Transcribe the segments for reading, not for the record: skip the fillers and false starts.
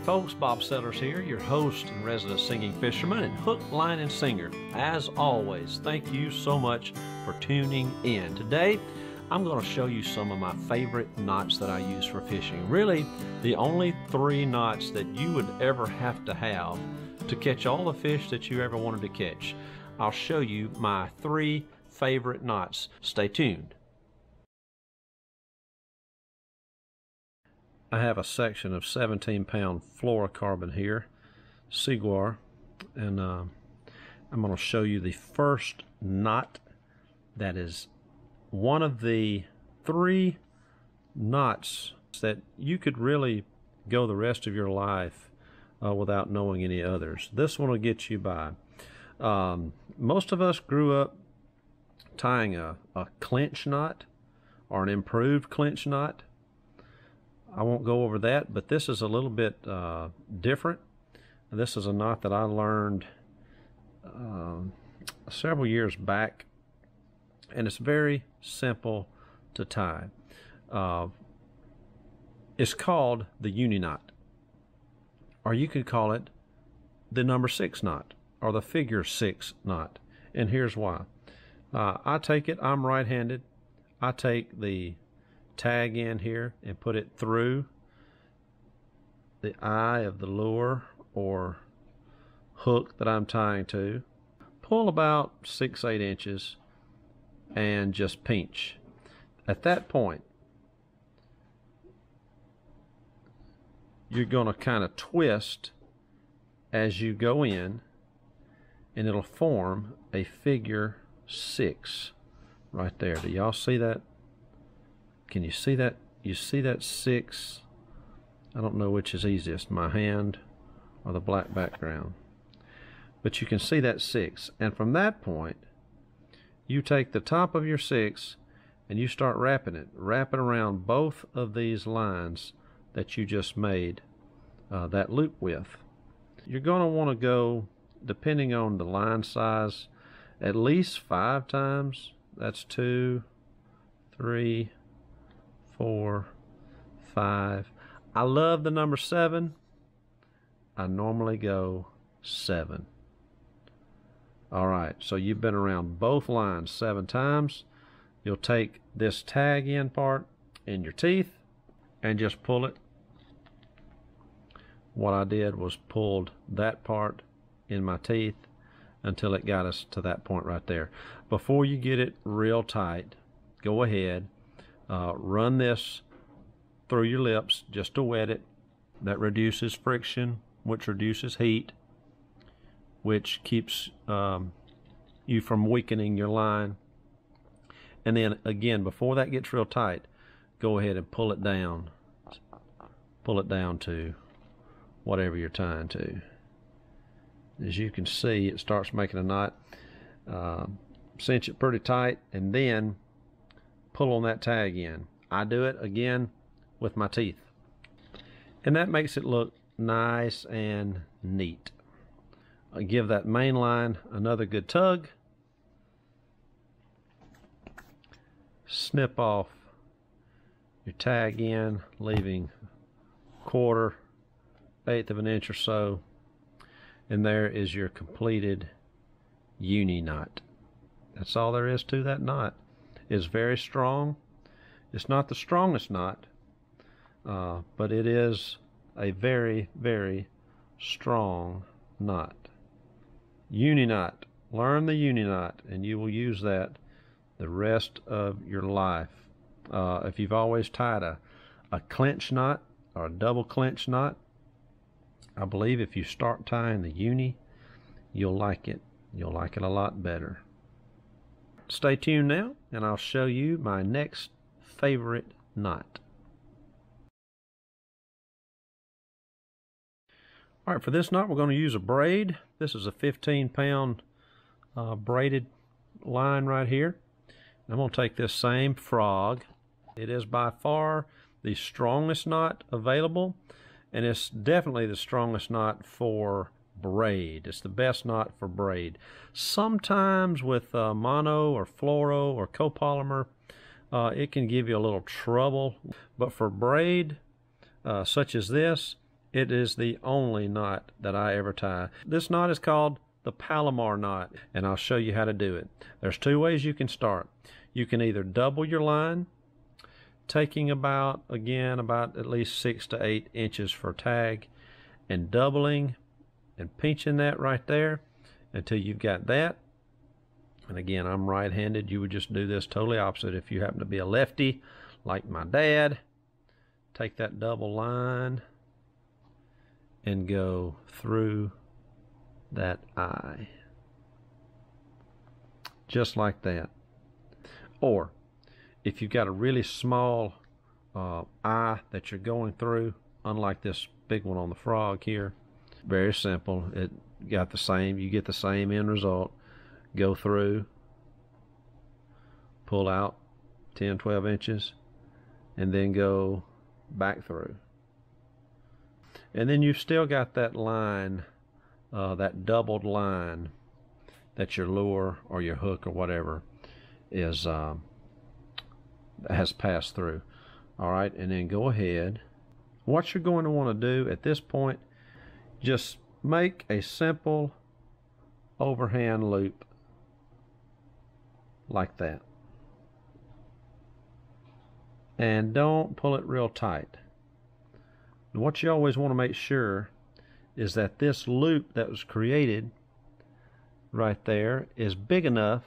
folks, Bob Sellers here, your host and resident singing fisherman and hook, line, and singer. As always, thank you so much for tuning in. Today, I'm going to show you some of my favorite knots that I use for fishing. Really, the only 3 knots that you would ever have to catch all the fish that you ever wanted to catch. I'll show you my 3 favorite knots. Stay tuned. I have a section of 17-pound fluorocarbon here, Seguar, and I'm going to show you the first knot that is one of the 3 knots that you could really go the rest of your life without knowing any others. This one will get you by. Most of us grew up tying a clinch knot or an improved clinch knot. I won't go over that, but this is a little bit different. This is a knot that I learned several years back, and it's very simple to tie. It's called the Uni Knot, or you could call it the number 6 knot or the figure 6 knot, and here's why. I take it, I'm right-handed, I take the tag in here and put it through the eye of the lure or hook that I'm tying to, pull about 6-8 inches and just pinch. At that point, you're going to kind of twist as you go in, and it'll form a figure 6 right there. Do y'all see that? Can you see that? You see that 6? I don't know which is easiest, my hand or the black background. But you can see that 6. And from that point, you take the top of your 6 and you start wrapping it. Wrap it around both of these lines that you just made that loop with. You're going to want to go, depending on the line size, at least 5 times. That's 2, 3, 4, 5. I love the number 7. I normally go 7. Alright, so you've been around both lines 7 times. You'll take this tag in part in your teeth and just pull it. What I did was pulled that part in my teeth until it got us to that point right there. Before you get it real tight, go ahead, run this through your lips just to wet it. That reduces friction, which reduces heat, which keeps you from weakening your line. And then again, before that gets real tight, go ahead and pull it down. Pull it down to whatever you're tying to. As you can see, it starts making a knot. Cinch it pretty tight and then pull on that tag in. I do it again with my teeth, and that makes it look nice and neat. I give that main line another good tug. Snip off your tag in, leaving 1/4, 1/8 of an inch or so, and there is your completed Uni knot. That's all there is to that knot. It's very strong. It's not the strongest knot, but it is a very, very strong knot. Uni knot. Learn the Uni knot, and you will use that the rest of your life. If you've always tied a clinch knot or a double clinch knot, I believe if you start tying the Uni, you'll like it. You'll like it a lot better. Stay tuned now, and I'll show you my next favorite knot. Alright, for this knot we're going to use a braid. This is a 15-pound braided line right here. I'm going to take this same frog. It is by far the strongest knot available, and it's definitely the strongest knot for braid. It's the best knot for braid. Sometimes with mono or fluoro or copolymer, it can give you a little trouble, but for braid such as this, It is the only knot that I ever tie. This knot is called the Palomar knot, and I'll show you how to do it. There's two ways you can start. You can either double your line, taking about at least 6 to 8 inches for tag, and doubling and pinching that right there until you've got that. And again, I'm right-handed. You would just do this totally opposite. If you happen to be a lefty like my dad, take that double line and go through that eye, just like that. Or if you've got a really small eye that you're going through, unlike this big one on the frog here, very simple. You get the same end result. Go through, pull out 10, 12 inches, and then go back through. And then you've still got that line, that doubled line that your lure or your hook or whatever is has passed through. All right, and then go ahead. What you're going to want to do at this point, just make a simple overhand loop like that. And don't pull it real tight. And what you always want to make sure is that this loop that was created right there is big enough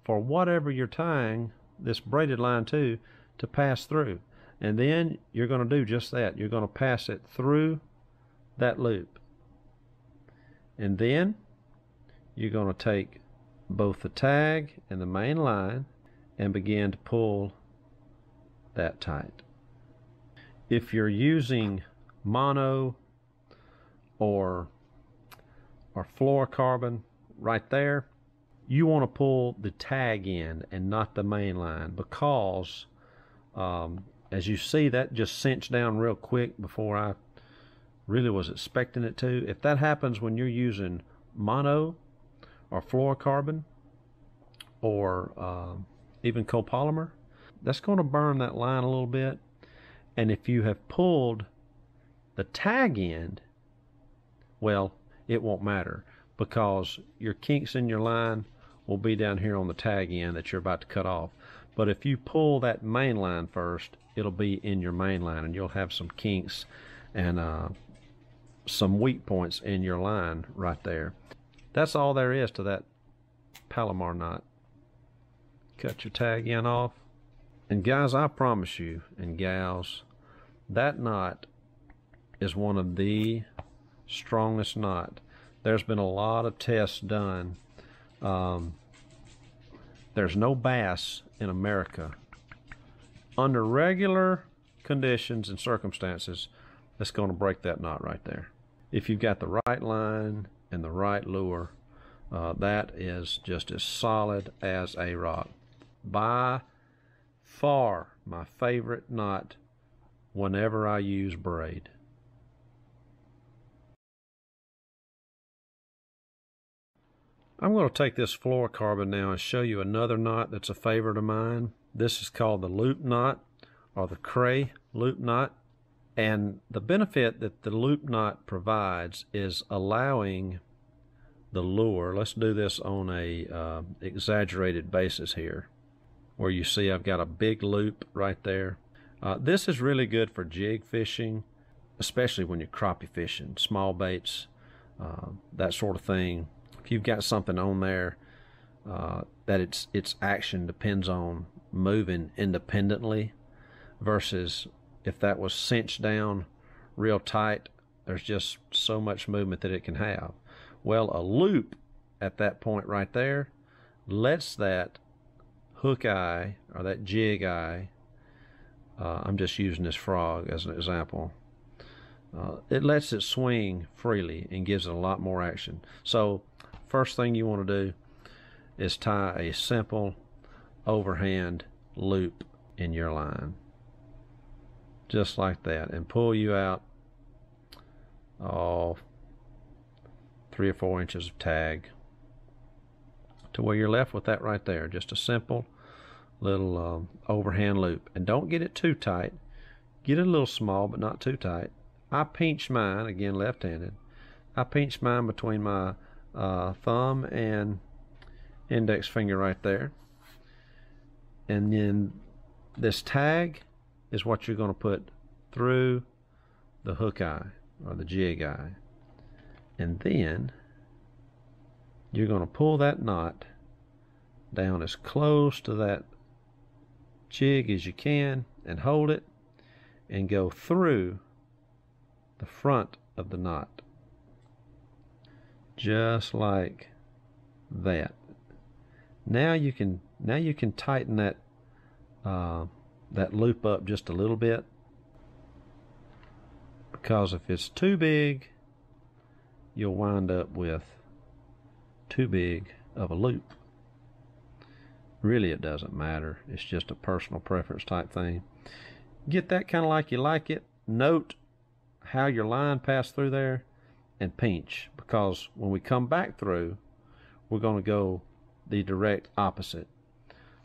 for whatever you're tying this braided line to pass through. And then you're going to do just that. You're going to pass it through that loop. And then you're going to take both the tag and the main line and begin to pull that tight. If you're using mono or fluorocarbon right there, you want to pull the tag end and not the main line, because as you see, that just cinched down real quick before I really was expecting it to. If that happens when you're using mono or fluorocarbon or even copolymer, that's going to burn that line a little bit. And if you have pulled the tag end, well, it won't matter, because your kinks in your line will be down here on the tag end that you're about to cut off. But if you pull that main line first, it'll be in your main line, and you'll have some kinks and some weak points in your line right there. That's all there is to that Palomar knot. Cut your tag end off. And guys, I promise you, and gals, that knot is one of the strongest knot. There's been a lot of tests done. There's no bass in America under regular conditions and circumstances that's going to break that knot right there. If you've got the right line and the right lure, that is just as solid as a rock. By far my favorite knot whenever I use braid. I'm going to take this fluorocarbon now and show you another knot that's a favorite of mine. This is called the loop knot, or the cray loop knot. And the benefit that the loop knot provides is allowing the lure, let's do this on a exaggerated basis here, where you see I've got a big loop right there. This is really good for jig fishing, especially when you're crappie fishing, small baits, that sort of thing. If you've got something on there that its action depends on moving independently, versus if that was cinched down real tight, there's just so much movement that it can have. Well, a loop at that point right there lets that hook eye, or that jig eye, I'm just using this frog as an example, it lets it swing freely and gives it a lot more action. So first thing you want to do is tie a simple overhand loop in your line, just like that, and pull you out 3 or 4 inches of tag to where you're left with that right there. Just a simple little overhand loop. And don't get it too tight. Get it a little small, but not too tight. I pinch mine, again left-handed, I pinch mine between my thumb and index finger right there. And then this tag is what you're going to put through the hook eye or the jig eye. And then you're going to pull that knot down as close to that jig as you can and hold it and go through the front of the knot, just like that. Now you can tighten that that loop up just a little bit, because if it's too big, you'll wind up with too big of a loop. Really, it doesn't matter. It's just a personal preference type thing. Get that kind of like you like it. Note how your line passed through there and pinch, because when we come back through, we're going to go the direct opposite.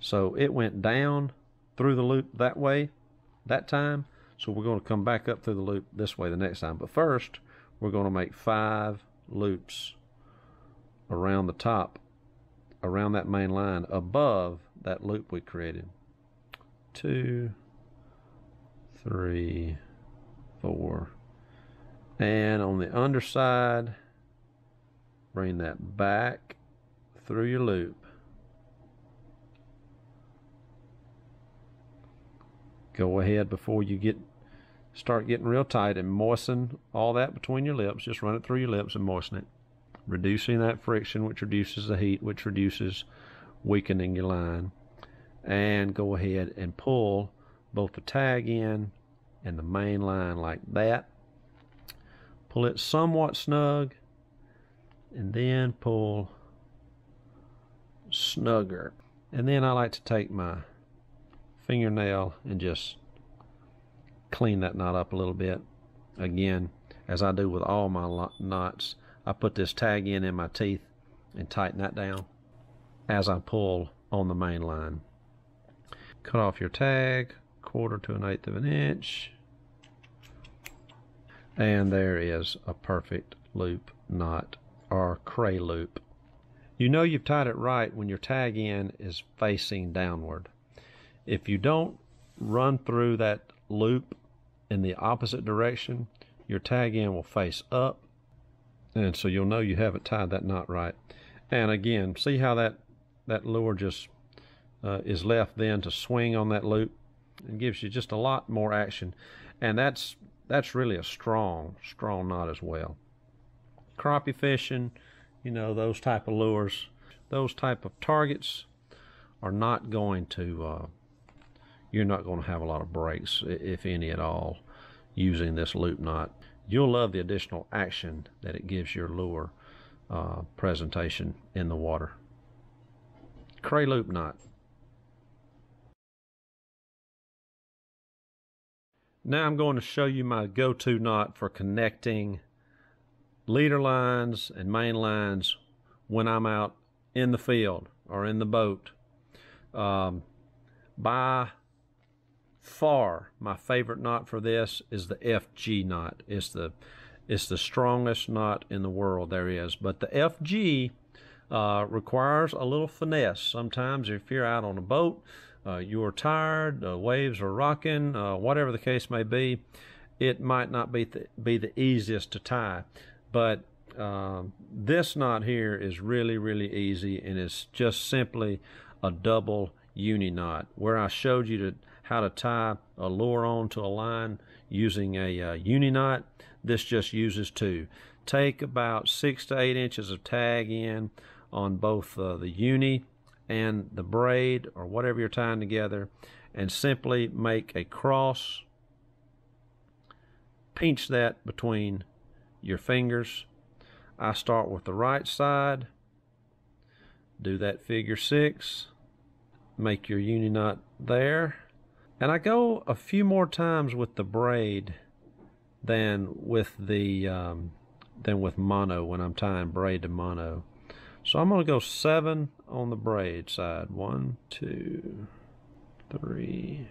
So it went down through the loop that way that time, so we're going to come back up through the loop this way the next time. But first, we're going to make 5 loops around the top, around that main line, above that loop we created. 2, 3, 4. And on the underside, bring that back through your loop. Go ahead before you start getting real tight and moisten all that between your lips. Just run it through your lips and moisten it, reducing that friction, which reduces the heat, which reduces weakening your line. And go ahead and pull both the tag in and the main line like that. Pull it somewhat snug, and then pull snugger. And then I like to take my fingernail and just clean that knot up a little bit. Again, as I do with all my knots, I put this tag in my teeth and tighten that down as I pull on the main line. Cut off your tag, 1/4 to 1/8 of an inch. And there is a perfect loop knot, or cray loop. You know you've tied it right when your tag end is facing downward. If you don't run through that loop in the opposite direction, your tag end will face up, and so you'll know you haven't tied that knot right. And again, see how that lure just is left then to swing on that loop? It gives you just a lot more action, and that's really a strong knot as well. Crappie fishing, you know, those type of lures, those type of targets are not going to, you're not going to have a lot of breaks, if any at all, using this loop knot. You'll love the additional action that it gives your lure presentation in the water. Cray loop knot. Now I'm going to show you my go-to knot for connecting leader lines and main lines when I'm out in the field or in the boat. By far, my favorite knot for this is the FG knot. It's the strongest knot in the world there is. But the FG requires a little finesse. Sometimes if you're out on a boat, you're tired, the waves are rocking, whatever the case may be, it might not be the easiest to tie. But this knot here is really, really easy, and it's just simply a double uni knot. Where I showed you how to tie a lure onto a line using a uni knot, this just uses 2. Take about 6 to 8 inches of tag in on both the uni and the braid or whatever you're tying together, and simply make a cross. Pinch that between your fingers. I start with the right side, do that figure 6, make your uni knot there, and I go a few more times with the braid than with mono when I'm tying braid to mono. So I'm going to go 7 on the braid side. 1, 2, 3,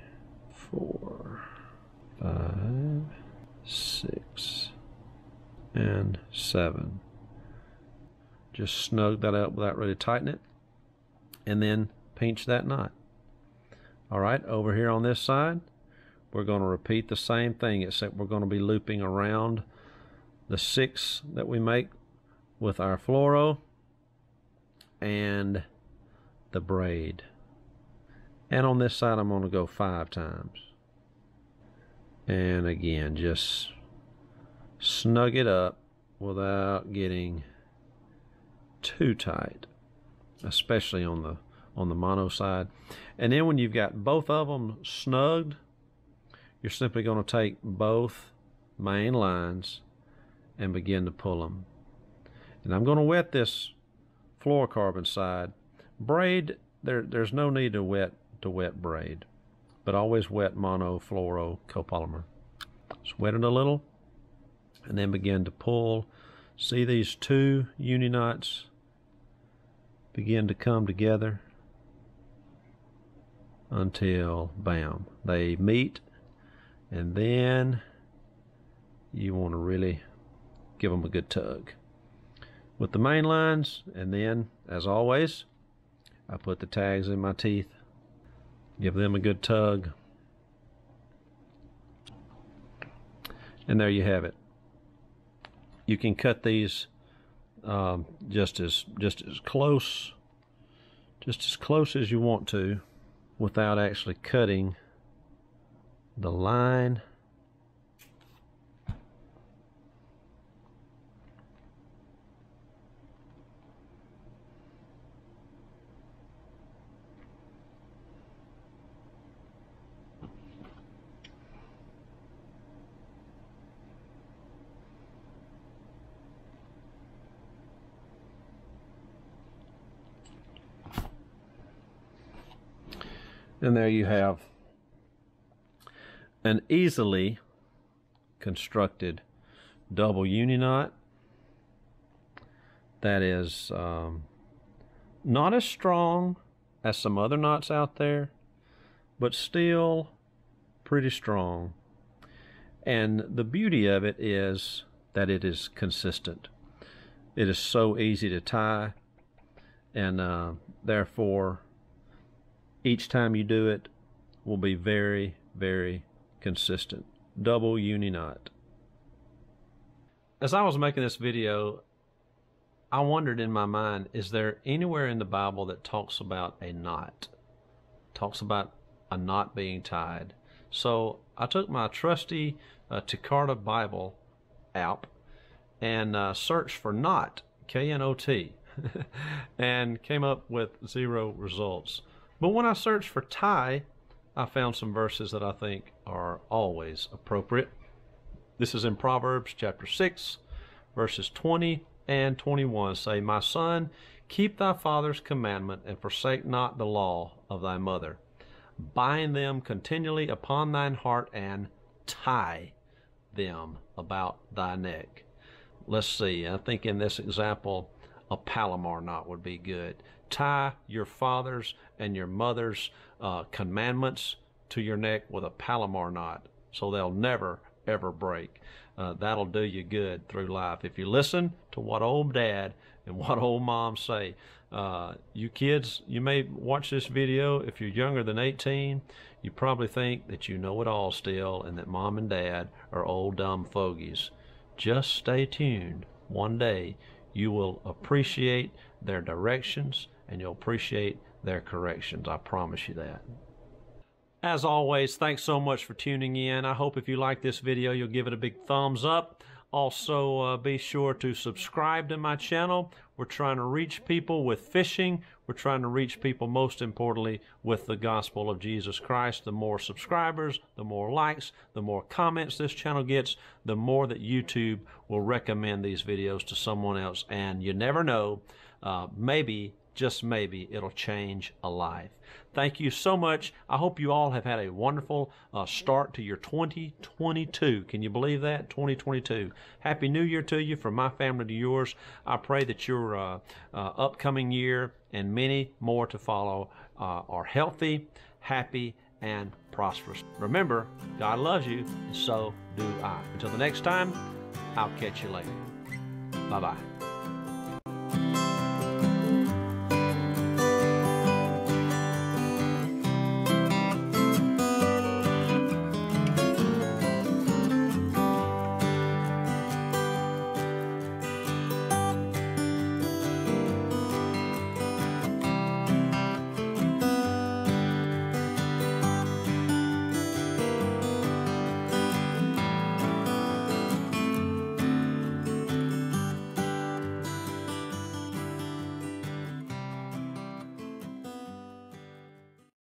4, 5, 6, and 7. Just snug that up without really tightening it, and then pinch that knot. All right, over here on this side, we're going to repeat the same thing, except we're going to be looping around the 6 that we make with our fluoro and the braid. And on this side, I'm going to go 5 times. And again, just snug it up without getting too tight, especially on the mono side. And then when you've got both of them snugged, you're simply going to take both main lines and begin to pull them. And I'm going to wet this fluorocarbon side. Braid, there's no need to wet braid, but always wet mono fluoro copolymer. Just wet it a little and then begin to pull. See these 2 uni knots begin to come together until, bam, they meet, and then you want to really give them a good tug with the main lines. And then, as always, I put the tags in my teeth, give them a good tug, and there you have it. You can cut these just as close as you want to, without actually cutting the line. And there you have an easily constructed double uni knot that is not as strong as some other knots out there, but still pretty strong. And the beauty of it is that it is consistent. It is so easy to tie, and therefore each time you do it will be very, very consistent. Double uni knot. As I was making this video, I wondered in my mind, is there anywhere in the Bible that talks about a knot? Talks about a knot being tied. So I took my trusty Takarta Bible app and searched for knot, K-N-O-T, and came up with 0 results. But when I searched for tie, I found some verses that I think are always appropriate. This is in Proverbs chapter 6, verses 20 and 21 say, "My son, keep thy father's commandment, and forsake not the law of thy mother. Bind them continually upon thine heart, and tie them about thy neck." Let's see, I think in this example, a Palomar knot would be good. Tie your father's and your mother's commandments to your neck with a Palomar knot, so they'll never, ever break. That'll do you good through life. If you listen to what old dad and what old mom say, you kids, you may watch this video. If you're younger than 18, you probably think that you know it all still, and that mom and dad are old dumb fogies. Just stay tuned. One day you will appreciate their directions, and you'll appreciate their corrections. I promise you that. As always, thanks so much for tuning in. I hope if you like this video, you'll give it a big thumbs up. Also, be sure to subscribe to my channel. We're trying to reach people with fishing. We're trying to reach people, most importantly, with the gospel of Jesus Christ. The more subscribers, the more likes, the more comments this channel gets, the more that YouTube will recommend these videos to someone else. And you never know, maybe, just maybe, it'll change a life. Thank you so much. I hope you all have had a wonderful start to your 2022. Can you believe that? 2022. Happy New Year to you, from my family to yours. I pray that your upcoming year and many more to follow are healthy, happy, and prosperous. Remember, God loves you, and so do I. Until the next time, I'll catch you later. Bye-bye.